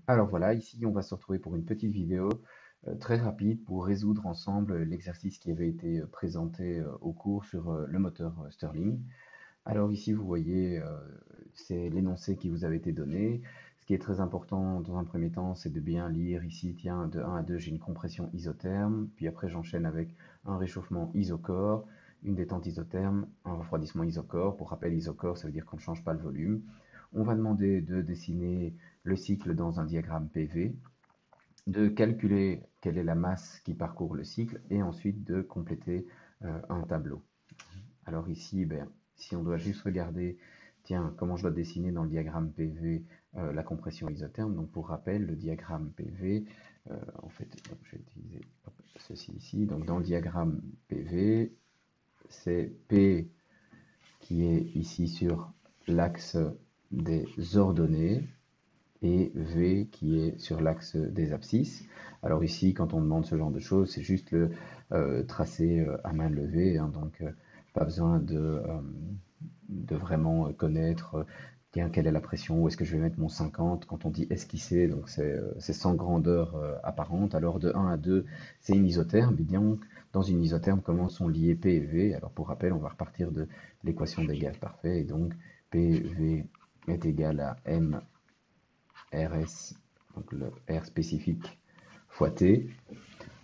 Alors voilà, ici on va se retrouver pour une petite vidéo très rapide pour résoudre ensemble l'exercice qui avait été présenté au cours sur le moteur Stirling. Alors ici vous voyez, c'est l'énoncé qui vous avait été donné. Ce qui est très important dans un premier temps, c'est de bien lire ici, tiens, de 1 à 2, j'ai une compression isotherme, puis après j'enchaîne avec un réchauffement isocore, une détente isotherme, un refroidissement isocore. Pour rappel, isocore, ça veut dire qu'on ne change pas le volume. On va demander de dessiner le cycle dans un diagramme PV, de calculer quelle est la masse qui parcourt le cycle et ensuite de compléter un tableau. Alors ici, ben, si on doit juste regarder, tiens, comment je dois dessiner dans le diagramme PV la compression isotherme. Donc pour rappel, le diagramme PV, en fait, je vais utiliser ceci ici. Donc dans le diagramme PV, c'est P qui est ici sur l'axe des ordonnées et V qui est sur l'axe des abscisses. Alors ici, quand on demande ce genre de choses, c'est juste le tracé à main levée, hein, donc pas besoin de vraiment connaître tiens, quelle est la pression, où est-ce que je vais mettre mon 50. Quand on dit esquisser, donc c'est sans grandeur apparente. Alors de 1 à 2, c'est une isotherme. Et donc, dans une isotherme, comment sont liés P et V? Alors pour rappel, on va repartir de l'équation des gaz parfaits. Et donc, PV est égal à M RS, donc le R spécifique fois T.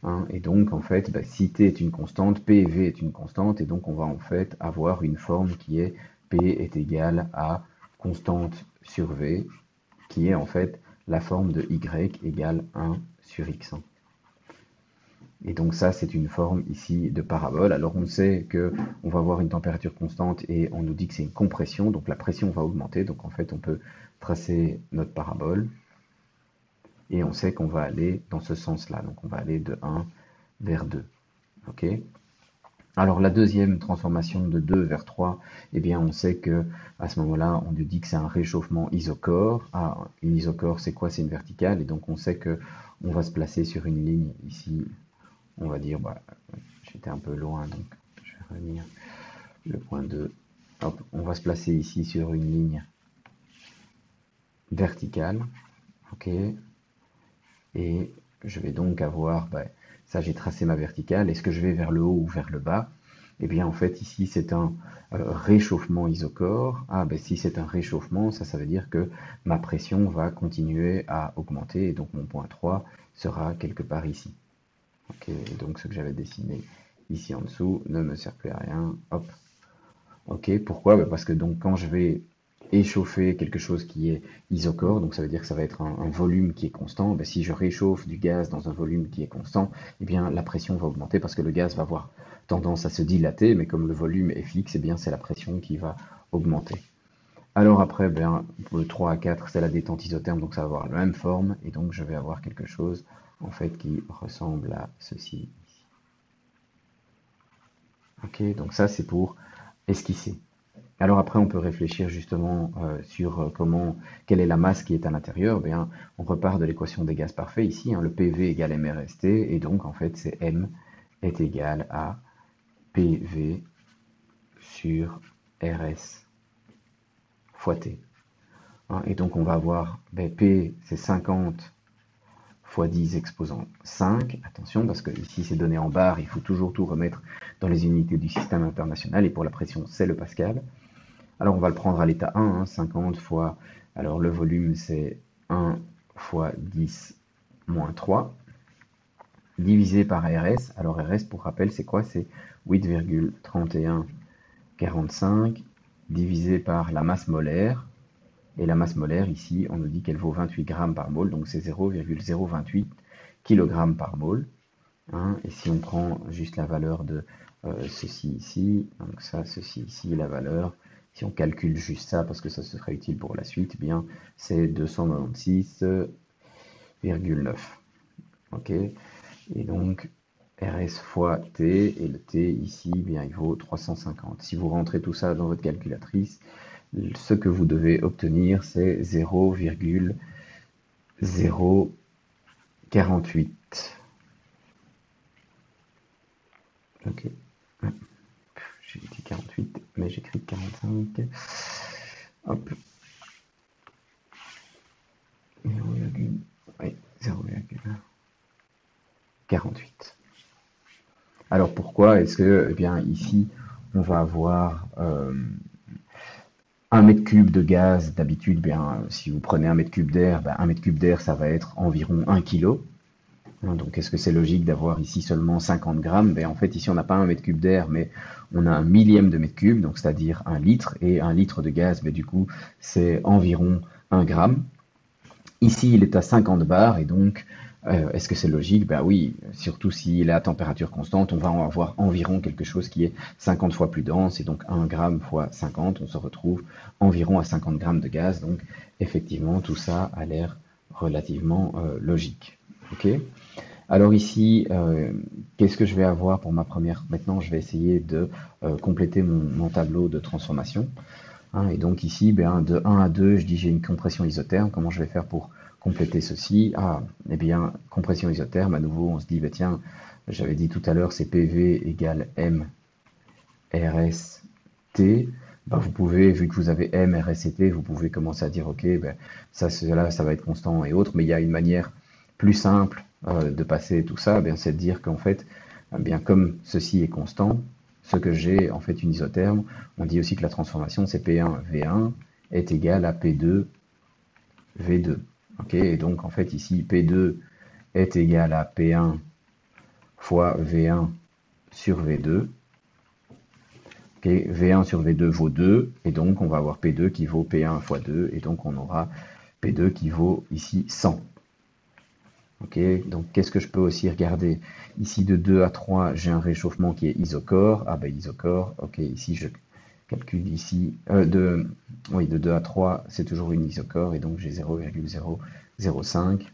Hein, et donc, en fait, bah, si T est une constante, P et V est une constante, et donc on va en fait avoir une forme qui est P est égal à constante sur V, qui est en fait la forme de Y égale 1 sur X. Et donc ça, c'est une forme ici de parabole. Alors on sait que on va avoir une température constante et on nous dit que c'est une compression, donc la pression va augmenter. Donc en fait, on peut tracer notre parabole. Et on sait qu'on va aller dans ce sens-là. Donc on va aller de 1 vers 2. Ok. Alors la deuxième transformation de 2 vers 3, eh bien on sait que à ce moment-là, on nous dit que c'est un réchauffement isocore. Ah, une isocore, c'est quoi? C'est une verticale. Et donc on sait que on va se placer sur une ligne ici. On va dire, bah, j'étais un peu loin, donc je vais revenir. Le point 2. Hop, on va se placer ici sur une ligne verticale. Ok. Et je vais donc avoir, bah, ça j'ai tracé ma verticale, est-ce que je vais vers le haut ou vers le bas? Eh bien en fait ici c'est un réchauffement isocore. Ah ben si c'est un réchauffement, ça veut dire que ma pression va continuer à augmenter et donc mon point 3 sera quelque part ici. Ok, et donc ce que j'avais dessiné ici en dessous ne me sert plus à rien. Hop. Ok, pourquoi? Ben parce que donc quand je vais échauffer quelque chose qui est isocore, donc ça veut dire que ça va être un volume qui est constant. Ben, si je réchauffe du gaz dans un volume qui est constant, eh bien la pression va augmenter parce que le gaz va avoir tendance à se dilater, mais comme le volume est fixe, eh bien c'est la pression qui va augmenter. Alors après, ben, pour le 3 à 4, c'est la détente isotherme, donc ça va avoir la même forme, et donc je vais avoir quelque chose en fait qui ressemble à ceci. Ok, donc ça c'est pour esquisser. Alors après, on peut réfléchir justement sur quelle est la masse qui est à l'intérieur. Bien, on repart de l'équation des gaz parfaits ici, hein, le PV égale mRST, et donc en fait c'est M est égal à PV sur RS fois T. Hein, et donc on va avoir, ben, P c'est 50 fois 10 exposant 5. Attention, parce que ici c'est donné en barres, il faut toujours tout remettre dans les unités du système international, et pour la pression c'est le pascal. Alors on va le prendre à l'état 1, hein, 50 fois, alors le volume c'est 1 fois 10 moins 3, divisé par RS. Alors RS pour rappel c'est quoi? C'est 8,3145 divisé par la masse molaire. Et la masse molaire ici on nous dit qu'elle vaut 28 grammes par mole, donc c'est 0,028 kg par mole. Hein, et si on prend juste la valeur de ceci ici, donc ça, ceci ici, la valeur, si on calcule juste ça, parce que ça se sera utile pour la suite, eh bien c'est 296,9. Ok, et donc RS fois T, et le T ici, eh bien il vaut 350. Si vous rentrez tout ça dans votre calculatrice, ce que vous devez obtenir, c'est 0,048. Ok. J'ai dit 48, mais j'écris 45. Hop. 0,48. 48. Alors pourquoi est-ce que, eh bien, ici, on va avoir 1 mètre cube de gaz, d'habitude, bien, si vous prenez 1 mètre cube d'air, ben, 1 mètre cube d'air, ça va être environ 1 kg. Donc, est-ce que c'est logique d'avoir ici seulement 50 grammes? Ben, en fait, ici, on n'a pas 1 mètre cube d'air, mais on a un millième de mètre cube, donc c'est-à-dire 1 litre. Et 1 litre de gaz, ben, du coup, c'est environ 1 gramme. Ici, il est à 50 bars, et donc, est-ce que c'est logique? Ben oui, surtout s'il est à température constante, on va en avoir environ quelque chose qui est 50 fois plus dense, et donc 1 gramme fois 50, on se retrouve environ à 50 grammes de gaz. Donc, effectivement, tout ça a l'air relativement logique. Ok? Alors ici, qu'est-ce que je vais avoir pour ma première? Maintenant, je vais essayer de compléter mon tableau de transformation. Hein, et donc ici, ben, de 1 à 2, je dis j'ai une compression isotherme. Comment je vais faire pour compléter ceci? Ah, eh bien, compression isotherme, à nouveau, on se dit, ben, tiens, j'avais dit tout à l'heure, c'est PV égale M RS T. Ben, vous pouvez, vu que vous avez M, RS et T, vous pouvez commencer à dire, ok, ben, ça, cela, ça va être constant et autres, mais il y a une manière plus simple de passer tout ça, ben, c'est de dire qu'en fait, bien, comme ceci est constant, ce que j'ai en fait une isotherme, on dit aussi que la transformation c'est P1V1 est égal à P2V2. Ok, et donc en fait ici P2 est égal à P1 fois V1 sur V2. Okay, V1 sur V2 vaut 2, et donc on va avoir P2 qui vaut P1 fois 2, et donc on aura P2 qui vaut ici 100. Ok, donc qu'est-ce que je peux aussi regarder? Ici de 2 à 3, j'ai un réchauffement qui est isochore. Ah ben isochore, ok, ici je calcule ici, oui, de 2 à 3, c'est toujours une isochore, et donc j'ai 0,005.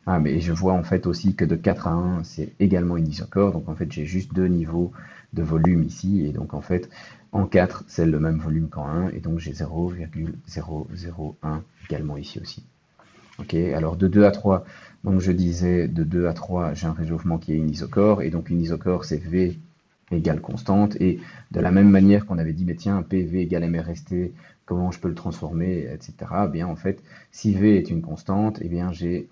Ah, mais je vois en fait aussi que de 4 à 1, c'est également une isochore, donc en fait j'ai juste deux niveaux de volume ici, et donc en fait en 4, c'est le même volume qu'en 1, et donc j'ai 0,001 également ici aussi. Ok, alors de 2 à 3, donc je disais de 2 à 3, j'ai un réchauffement qui est une isochore, et donc une isochore c'est V égale constante, et de la même manière qu'on avait dit, mais tiens, PV égale MRST, comment je peux le transformer, etc. Eh bien en fait, si V est une constante, eh bien je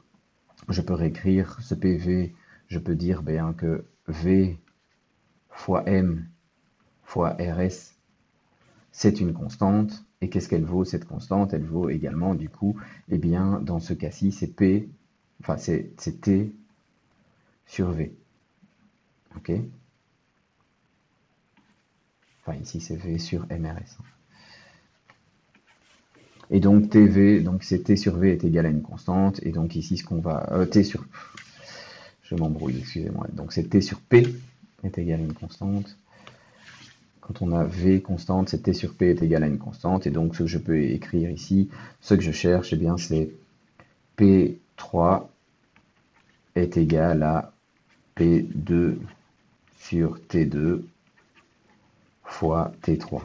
peux réécrire ce PV, je peux dire bien que V fois M fois RS, c'est une constante. Et qu'est-ce qu'elle vaut cette constante? Elle vaut également du coup, eh bien dans ce cas-ci, c'est P, enfin c'est T sur V. Ok? Enfin ici c'est V sur MRS. Et donc TV, donc c'est T sur V est égal à une constante. Et donc ici ce qu'on va... T sur... Je m'embrouille, excusez-moi. Donc c'est T sur P est égal à une constante. Quand on a V constante, c'est T sur P est égal à une constante. Et donc, ce que je peux écrire ici, ce que je cherche, eh bien, c'est P3 est égal à P2 sur T2 fois T3.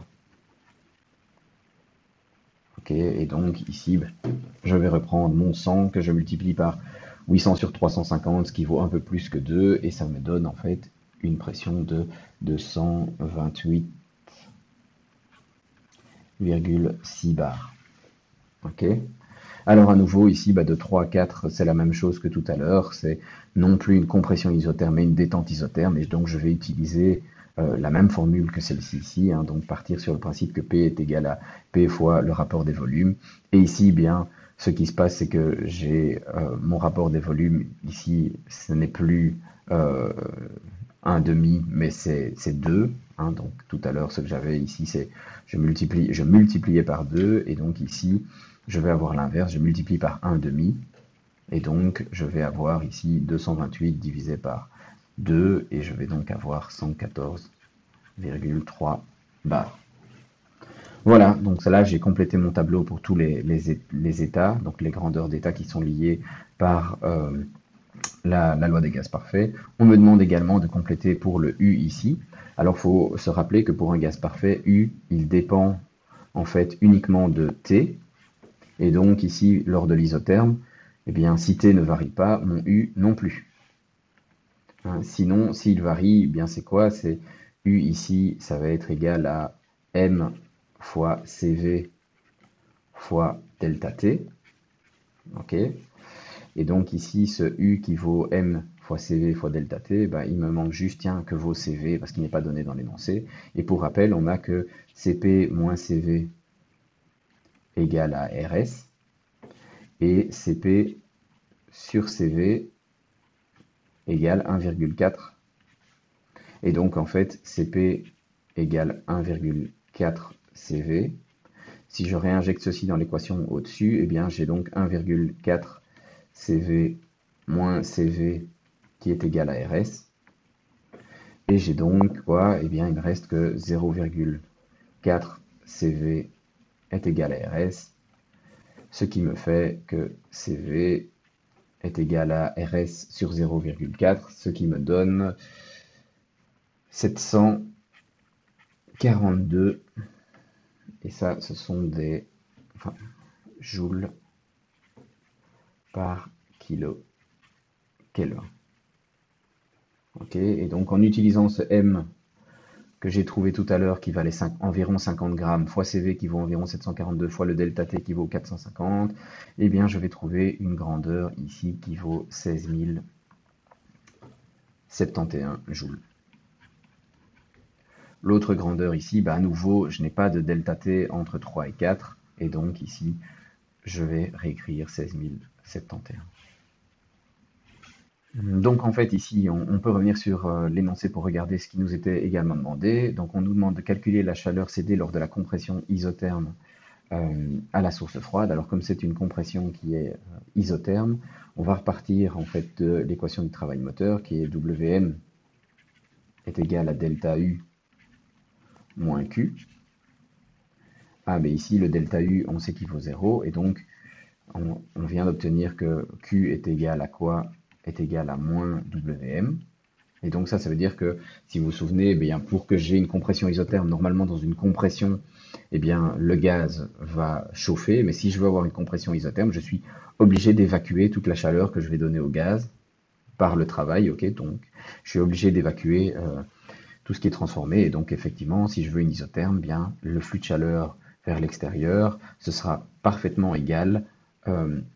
Ok, et donc, ici, je vais reprendre mon 100 que je multiplie par 800 sur 350, ce qui vaut un peu plus que 2, et ça me donne en fait une pression de 228,6 bars. Ok. Alors à nouveau ici de 3 à 4 c'est la même chose que tout à l'heure, c'est non plus une compression isotherme mais une détente isotherme, et donc je vais utiliser la même formule que celle-ci ici, hein, donc partir sur le principe que P est égal à P fois le rapport des volumes, et ici bien ce qui se passe c'est que j'ai mon rapport des volumes ici, ce n'est plus 1 demi mais c'est 2, hein, donc tout à l'heure ce que j'avais ici c'est je multipliais par 2, et donc ici je vais avoir l'inverse, je multiplie par 1 demi, et donc je vais avoir ici 228 divisé par 2, et je vais donc avoir 114,3 bars. Voilà, donc là j'ai complété mon tableau pour tous les états, donc les grandeurs d'état qui sont liées par la loi des gaz parfaits. On me demande également de compléter pour le U ici. Alors il faut se rappeler que pour un gaz parfait, U, il dépend en fait uniquement de T. Et donc ici, lors de l'isotherme, eh bien, si T ne varie pas, mon U non plus. Hein, sinon, s'il varie, eh bien c'est quoi? C'est U ici, ça va être égal à M fois CV fois delta T. Ok. Et donc ici, ce U qui vaut M fois CV fois delta T, bah, il me manque juste, tiens, que vaut CV, parce qu'il n'est pas donné dans l'énoncé. Et pour rappel, on a que CP moins CV égale à RS, et CP sur CV égale 1,4. Et donc, en fait, CP égale 1,4 CV. Si je réinjecte ceci dans l'équation au-dessus, eh bien, j'ai donc 1,4 CV moins CV qui est égal à RS. Et j'ai donc quoi? Eh bien, il me reste que 0,4 CV est égal à RS, ce qui me fait que CV est égal à RS sur 0,4, ce qui me donne 742. Et ça, ce sont des joules par kilo Kelvin. Ok, et donc en utilisant ce M que j'ai trouvé tout à l'heure qui valait environ 50 grammes fois CV qui vaut environ 742 fois le delta T qui vaut 450, eh bien je vais trouver une grandeur ici qui vaut 16 071 joules. L'autre grandeur ici, bah à nouveau, je n'ai pas de delta T entre 3 et 4, et donc ici, je vais réécrire 16 071. Donc en fait ici on peut revenir sur l'énoncé pour regarder ce qui nous était également demandé. Donc on nous demande de calculer la chaleur cédée lors de la compression isotherme à la source froide. Alors comme c'est une compression qui est isotherme, on va repartir en fait de l'équation du travail moteur qui est Wm est égal à delta U moins Q. Ah mais ici le delta U on sait qu'il vaut 0 et donc on vient d'obtenir que Q est égal à quoi? Est égal à moins Wm. Et donc ça veut dire que, si vous vous souvenez, eh bien, pour que j'ai une compression isotherme, normalement dans une compression, eh bien, le gaz va chauffer, mais si je veux avoir une compression isotherme, je suis obligé d'évacuer toute la chaleur que je vais donner au gaz par le travail, ok? Donc je suis obligé d'évacuer tout ce qui est transformé, et donc effectivement, si je veux une isotherme, bien, le flux de chaleur vers l'extérieur, ce sera parfaitement égal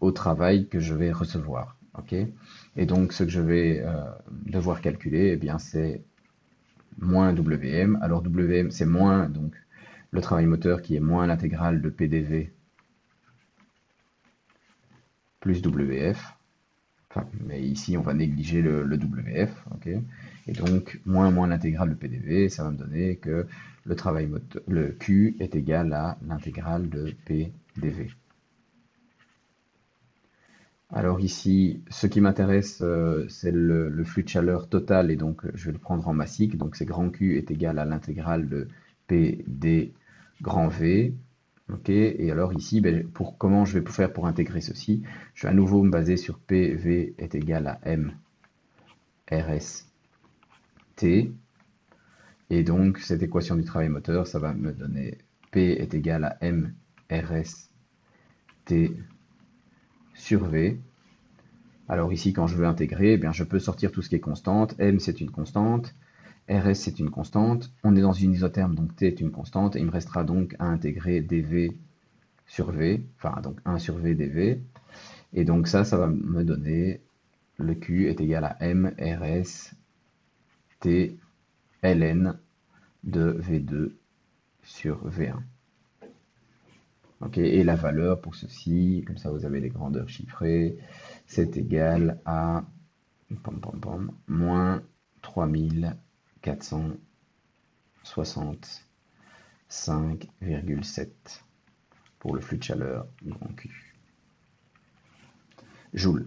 au travail que je vais recevoir. Okay, et donc ce que je vais devoir calculer, eh bien, c'est moins Wm. Alors Wm, c'est moins donc le travail moteur qui est moins l'intégrale de PDV plus Wf. Enfin, mais ici, on va négliger le Wf. Okay, et donc, moins l'intégrale de PDV, ça va me donner que le travail moteur, le Q est égal à l'intégrale de PDV. Alors ici, ce qui m'intéresse, c'est le flux de chaleur total, et donc je vais le prendre en massique. Donc c'est grand Q est égal à l'intégrale de P d grand V. Ok, et alors ici, ben, comment je vais faire pour intégrer ceci? Je vais à nouveau me baser sur PV est égal à M RS T. Et donc cette équation du travail moteur, ça va me donner P est égal à M RS T sur V. Alors ici, quand je veux intégrer, eh bien, je peux sortir tout ce qui est constante. M, c'est une constante. RS, c'est une constante. On est dans une isotherme, donc T est une constante. Et il me restera donc à intégrer dV sur V. Enfin, donc 1 sur V dV. Et donc ça va me donner le Q est égal à M RS T ln de V2 sur V1. Okay, et la valeur pour ceci, comme ça vous avez les grandeurs chiffrées, c'est égal à moins 3465,7 pour le flux de chaleur grand Q. Joule.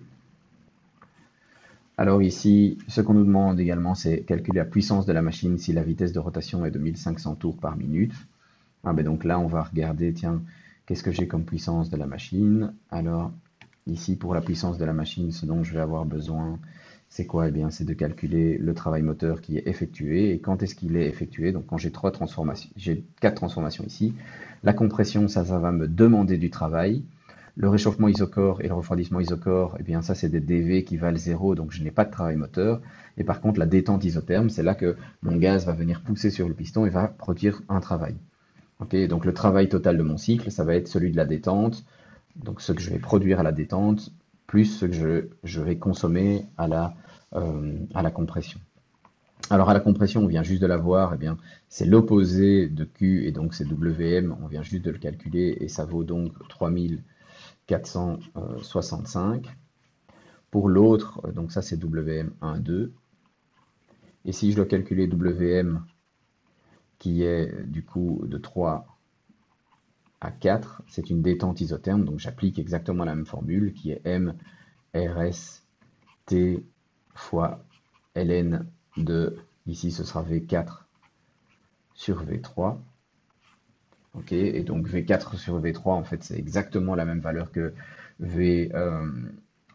Alors ici, ce qu'on nous demande également, c'est calculer la puissance de la machine si la vitesse de rotation est de 1500 tours par minute. Ah ben donc là, on va regarder, tiens, qu'est-ce que j'ai comme puissance de la machine? Alors, ici, pour la puissance de la machine, ce dont je vais avoir besoin, c'est quoi? Eh bien, c'est de calculer le travail moteur qui est effectué. Et quand est-ce qu'il est effectué? Donc, quand j'ai quatre transformations ici. La compression, ça va me demander du travail. Le réchauffement isochore et le refroidissement isochore, eh bien, ça, c'est des dV qui valent 0, donc je n'ai pas de travail moteur. Et par contre, la détente isotherme, c'est là que mon gaz va venir pousser sur le piston et va produire un travail. Okay, donc le travail total de mon cycle, ça va être celui de la détente, donc ce que je vais produire à la détente, plus ce que je vais consommer à la à la compression. Alors à la compression, on vient juste de la voir, eh bien, c'est l'opposé de Q et donc c'est WM, on vient juste de le calculer et ça vaut donc 3465. Pour l'autre, donc ça c'est WM 1, 2. Et si je dois calculer WM qui est du coup de 3 à 4, c'est une détente isotherme, donc j'applique exactement la même formule qui est M RS T fois ln de, ici ce sera V4 sur V3. Ok, et donc V4 sur V3, en fait, c'est exactement la même valeur que V1,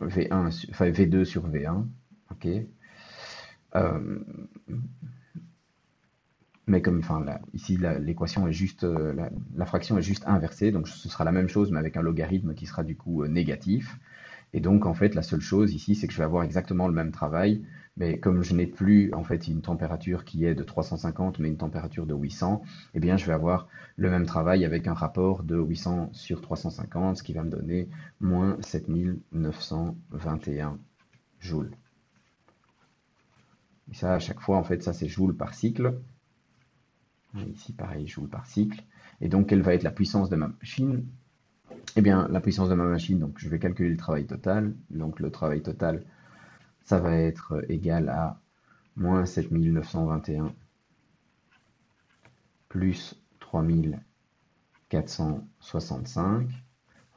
enfin V2 sur V1. Ok. Euh, mais comme, enfin, là, ici, l'équation est juste, la fraction est juste inversée, donc ce sera la même chose, mais avec un logarithme qui sera du coup négatif. Et donc, en fait, la seule chose ici, c'est que je vais avoir exactement le même travail, mais comme je n'ai plus, en fait, une température qui est de 350, mais une température de 800, eh bien, je vais avoir le même travail avec un rapport de 800 sur 350, ce qui va me donner moins 7921 joules. Et ça, à chaque fois, en fait, ça, c'est joules par cycle. Ici, pareil, joules par cycle. Et donc, quelle va être la puissance de ma machine? Eh bien, la puissance de ma machine, donc je vais calculer le travail total. Donc, le travail total, ça va être égal à moins 7921 plus 3465.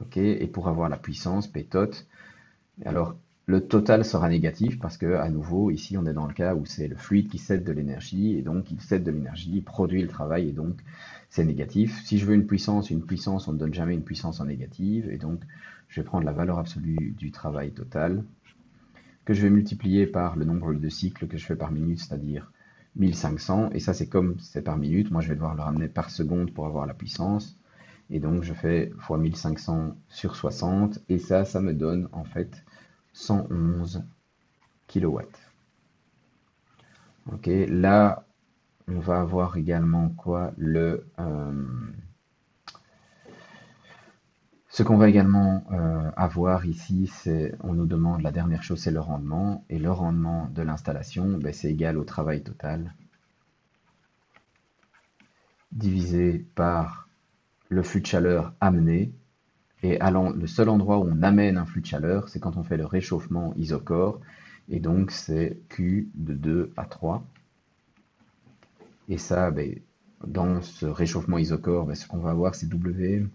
Ok, et pour avoir la puissance, P tot, alors le total sera négatif parce que, à nouveau, ici on est dans le cas où c'est le fluide qui cède de l'énergie, et donc il cède de l'énergie, il produit le travail, et donc c'est négatif. Si je veux une puissance, on ne donne jamais une puissance en négative, et donc je vais prendre la valeur absolue du travail total, que je vais multiplier par le nombre de cycles que je fais par minute, c'est-à-dire 1500, et ça c'est comme c'est par minute, moi je vais devoir le ramener par seconde pour avoir la puissance, et donc je fais fois 1500 sur 60, et ça me donne en fait 111 kilowatts. Ok, là on va avoir également quoi ce qu'on va également avoir ici, c'est, on nous demande, la dernière chose, c'est le rendement. Et le rendement de l'installation, ben, c'est égal au travail total divisé par le flux de chaleur amené. Et le seul endroit où on amène un flux de chaleur, c'est quand on fait le réchauffement isochore. Et donc, c'est Q de 2 à 3. Et ça, ben, dans ce réchauffement isochore, ben, ce qu'on va avoir, c'est W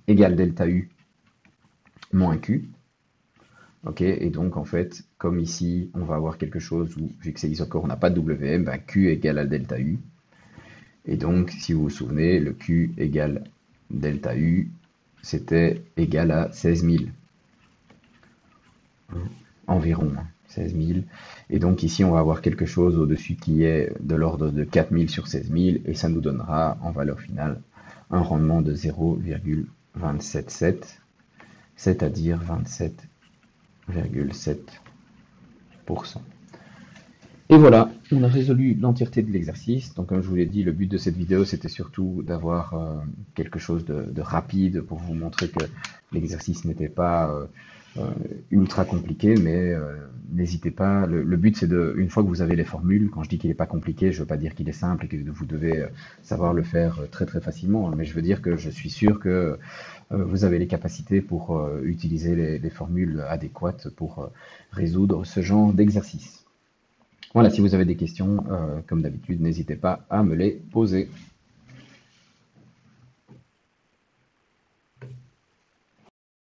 égale delta U moins Q. Ok, et donc en fait, comme ici, on va avoir quelque chose où, vu que c'est isochore, on n'a pas de WM, ben Q égale à delta U. Et donc, si vous vous souvenez, le Q égale delta U, c'était égal à 16 000. Environ, 16 000. Et donc ici, on va avoir quelque chose au-dessus qui est de l'ordre de 4 000 sur 16 000, et ça nous donnera, en valeur finale, un rendement de 0,277, c'est-à-dire 27,7%. Et voilà, on a résolu l'entièreté de l'exercice. Donc comme je vous l'ai dit, le but de cette vidéo, c'était surtout d'avoir quelque chose de rapide pour vous montrer que l'exercice n'était pas ultra compliqué, mais n'hésitez pas. Le but, c'est de, une fois que vous avez les formules, quand je dis qu'il n'est pas compliqué, je ne veux pas dire qu'il est simple et que vous devez savoir le faire très très facilement, hein, mais je veux dire que je suis sûr que vous avez les capacités pour utiliser les formules adéquates pour résoudre ce genre d'exercice. Voilà, si vous avez des questions, comme d'habitude, n'hésitez pas à me les poser.